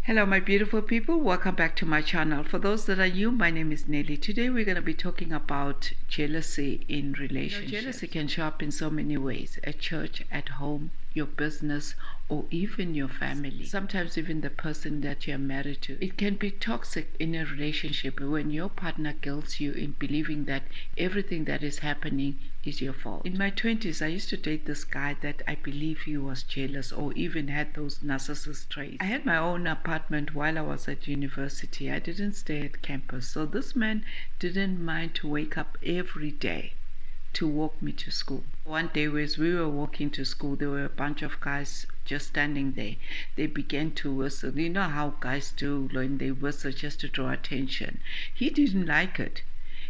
Hello my beautiful people, welcome back to my channel. For those that are new, my name is Nelly. Today we're going to be talking about jealousy in relationships. Jealousy can show up in so many ways: at church, at home, your business, or even your family. Sometimes even the person that you're married to. It can be toxic in a relationship when your partner guilts you in believing that everything that is happening is your fault. In my 20s, I used to date this guy that I believe he was jealous or even had those narcissist traits. I had my own apartment while I was at university. I didn't stay at campus, so this man didn't mind to wake up every day to walk me to school. One day as we were walking to school, there were a bunch of guys just standing there. They began to whistle. You know how guys do when they whistle just to draw attention. He didn't like it.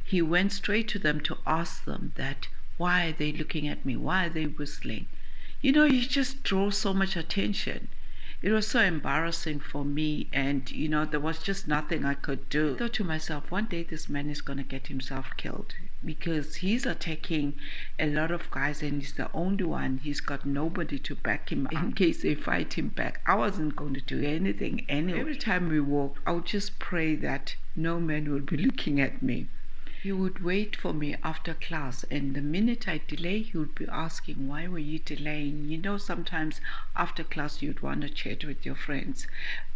He went straight to them to ask them that, why are they looking at me? Why are they whistling? You know, you just draw so much attention. It was so embarrassing for me, and there was just nothing I could do. I thought to myself, one day this man is going to get himself killed because he's attacking a lot of guys and he's the only one. He's got nobody to back him up in case they fight him back. I wasn't going to do anything anyway. Every time we walked, I would just pray that no man will be looking at me. He would wait for me after class, and the minute I delay, he would be asking, why were you delaying? You know, sometimes after class you'd want to chat with your friends.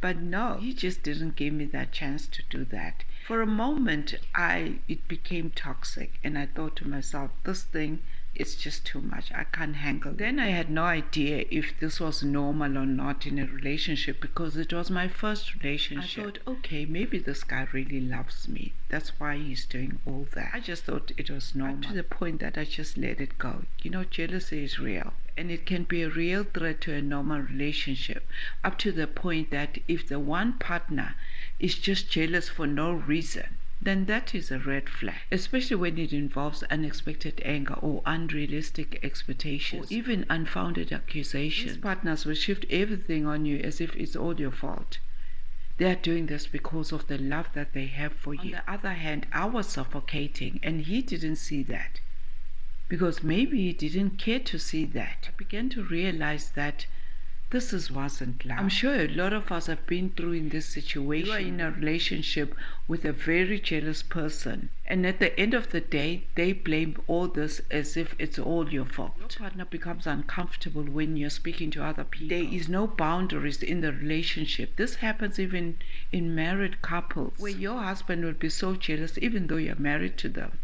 But no, he just didn't give me that chance to do that. For a moment, it became toxic, and I thought to myself, this thing is just too much. I can't handle it. Then I had no idea if this was normal or not in a relationship because it was my first relationship. I thought, okay, maybe this guy really loves me. That's why he's doing all that. I just thought it was normal. Up to the point that I just let it go. You know, jealousy is real. And it can be a real threat to a normal relationship, up to the point that if the one partner is just jealous for no reason, then that is a red flag, especially when it involves unexpected anger or unrealistic expectations or even unfounded accusations. These partners will shift everything on you as if it's all your fault. They are doing this because of the love that they have for you. On the other hand, I was suffocating, and he didn't see that because maybe he didn't care to see that. I began to realize that this wasn't love. I'm sure a lot of us have been through in this situation. You are in a relationship with a very jealous person, and at the end of the day, they blame all this as if it's all your fault. Your partner becomes uncomfortable when you're speaking to other people. There is no boundaries in the relationship. This happens even in married couples, where your husband will be so jealous even though you're married to them.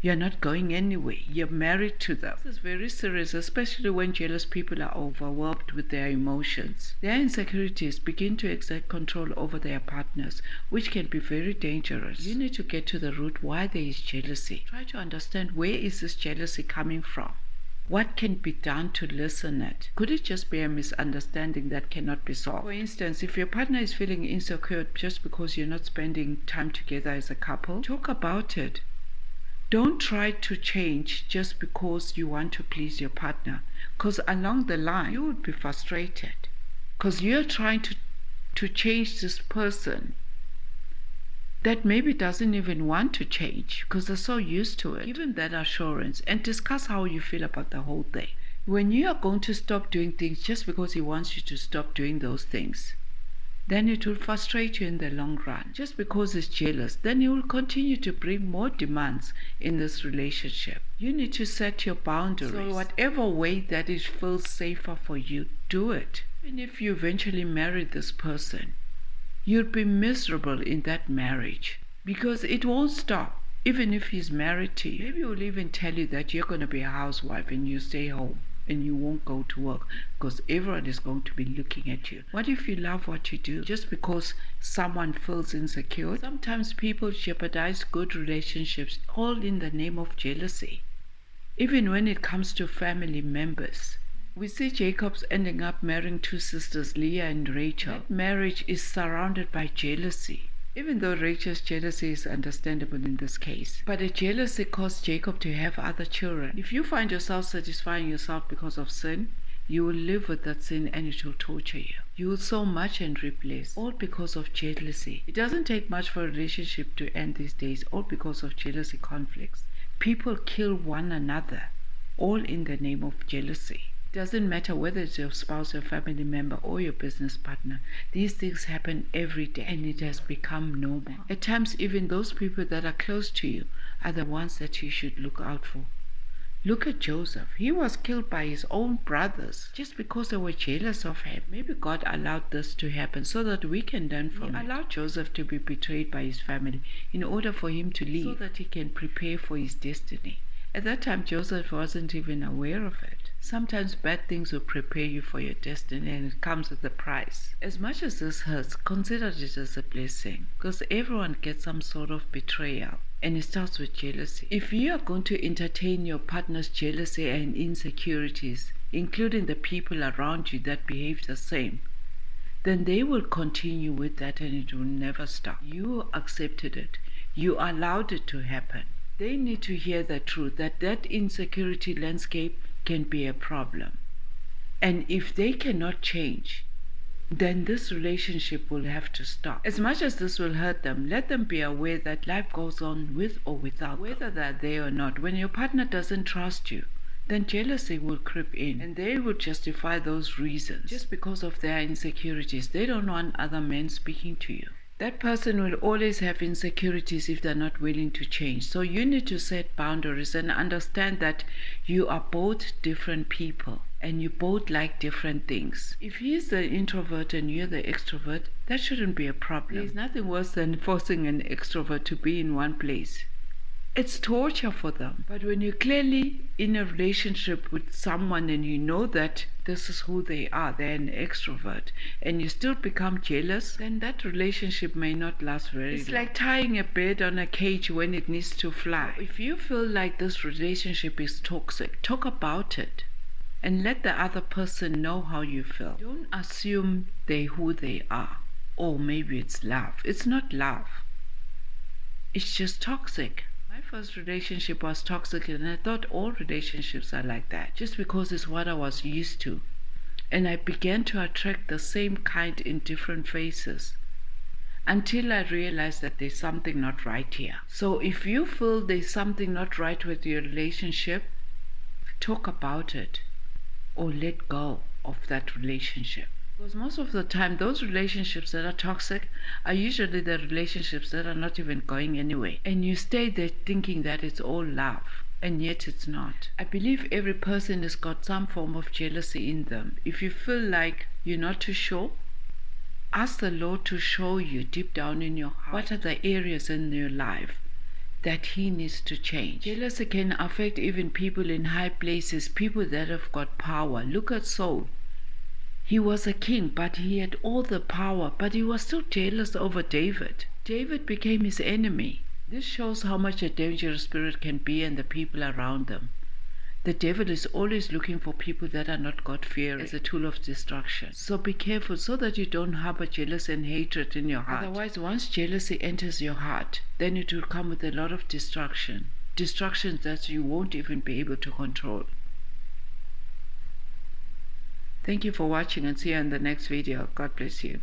You're not going anywhere. You're married to them. This is very serious, especially when jealous people are overwhelmed with their emotions. Their insecurities begin to exert control over their partners, which can be very dangerous. You need to get to the root why there is jealousy. Try to understand, where is this jealousy coming from? What can be done to lessen it? Could it just be a misunderstanding that cannot be solved? For instance, if your partner is feeling insecure just because you're not spending time together as a couple, talk about it. Don't try to change just because you want to please your partner, because along the line you would be frustrated because you're trying to change this person that maybe doesn't even want to change because they're so used to it. Give them that assurance and discuss how you feel about the whole thing. When you are going to stop doing things just because he wants you to stop doing those things, then it will frustrate you in the long run. Just because he's jealous, then he will continue to bring more demands in this relationship. You need to set your boundaries. So whatever way that it feels safer for you, do it. And if you eventually marry this person, you'll be miserable in that marriage because it won't stop. Even if he's married to you, maybe he'll even tell you that you're going to be a housewife and you stay home and you won't go to work because everyone is going to be looking at you. What if you love what you do? Just because someone feels insecure? Sometimes people jeopardize good relationships all in the name of jealousy. Even when it comes to family members. We see Jacob's ending up marrying two sisters, Leah and Rachel. That marriage is surrounded by jealousy. Even though Rachel's jealousy is understandable in this case. But the jealousy caused Jacob to have other children. If you find yourself satisfying yourself because of sin, you will live with that sin and it will torture you. You will sow much and reap less, all because of jealousy. It doesn't take much for a relationship to end these days, all because of jealousy conflicts. People kill one another, all in the name of jealousy. Doesn't matter whether it's your spouse, your family member, or your business partner. These things happen every day and it has become normal. At times, even those people that are close to you are the ones that you should look out for. Look at Joseph. He was killed by his own brothers just because they were jealous of him. Maybe God allowed this to happen so that we can learn from it. He allowed Joseph to be betrayed by his family in order for him to leave so that he can prepare for his destiny. At that time, Joseph wasn't even aware of it. Sometimes bad things will prepare you for your destiny and it comes with a price. As much as this hurts, consider it as a blessing because everyone gets some sort of betrayal. And it starts with jealousy. If you are going to entertain your partner's jealousy and insecurities, including the people around you that behave the same, then they will continue with that and it will never stop. You accepted it. You allowed it to happen. They need to hear the truth that that insecurity landscape can be a problem. And if they cannot change, then this relationship will have to stop. As much as this will hurt them, let them be aware that life goes on with or without them. Whether they're there or not. When your partner doesn't trust you, then jealousy will creep in and they will justify those reasons just because of their insecurities. They don't want other men speaking to you. That person will always have insecurities if they're not willing to change. So you need to set boundaries and understand that you are both different people and you both like different things. If he's the introvert and you're the extrovert, that shouldn't be a problem. There's nothing worse than forcing an extrovert to be in one place. It's torture for them. But when you're clearly in a relationship with someone and you know that this is who they are, they're an extrovert, and you still become jealous, then that relationship may not last very long. It's like tying a bird on a cage when it needs to fly. If you feel like this relationship is toxic, talk about it and let the other person know how you feel. Don't assume they're who they are. Or maybe it's love. It's not love. It's just toxic. My first relationship was toxic and I thought all relationships are like that just because it's what I was used to. And I began to attract the same kind in different faces until I realized that there's something not right here. So if you feel there's something not right with your relationship, talk about it or let go of that relationship. Because most of the time, those relationships that are toxic are usually the relationships that are not even going anywhere. And you stay there thinking that it's all love, and yet it's not. I believe every person has got some form of jealousy in them. If you feel like you're not too sure, ask the Lord to show you deep down in your heart what are the areas in your life that He needs to change. Jealousy can affect even people in high places, people that have got power. Look at Saul. He was a king, but he had all the power, but he was still jealous over David. David became his enemy. This shows how much a dangerous spirit can be and the people around them. The devil is always looking for people that are not God-fearing as a tool of destruction. So be careful so that you don't harbor jealousy and hatred in your heart. Otherwise, once jealousy enters your heart, then it will come with a lot of destruction. Destruction that you won't even be able to control. Thank you for watching and see you in the next video. God bless you.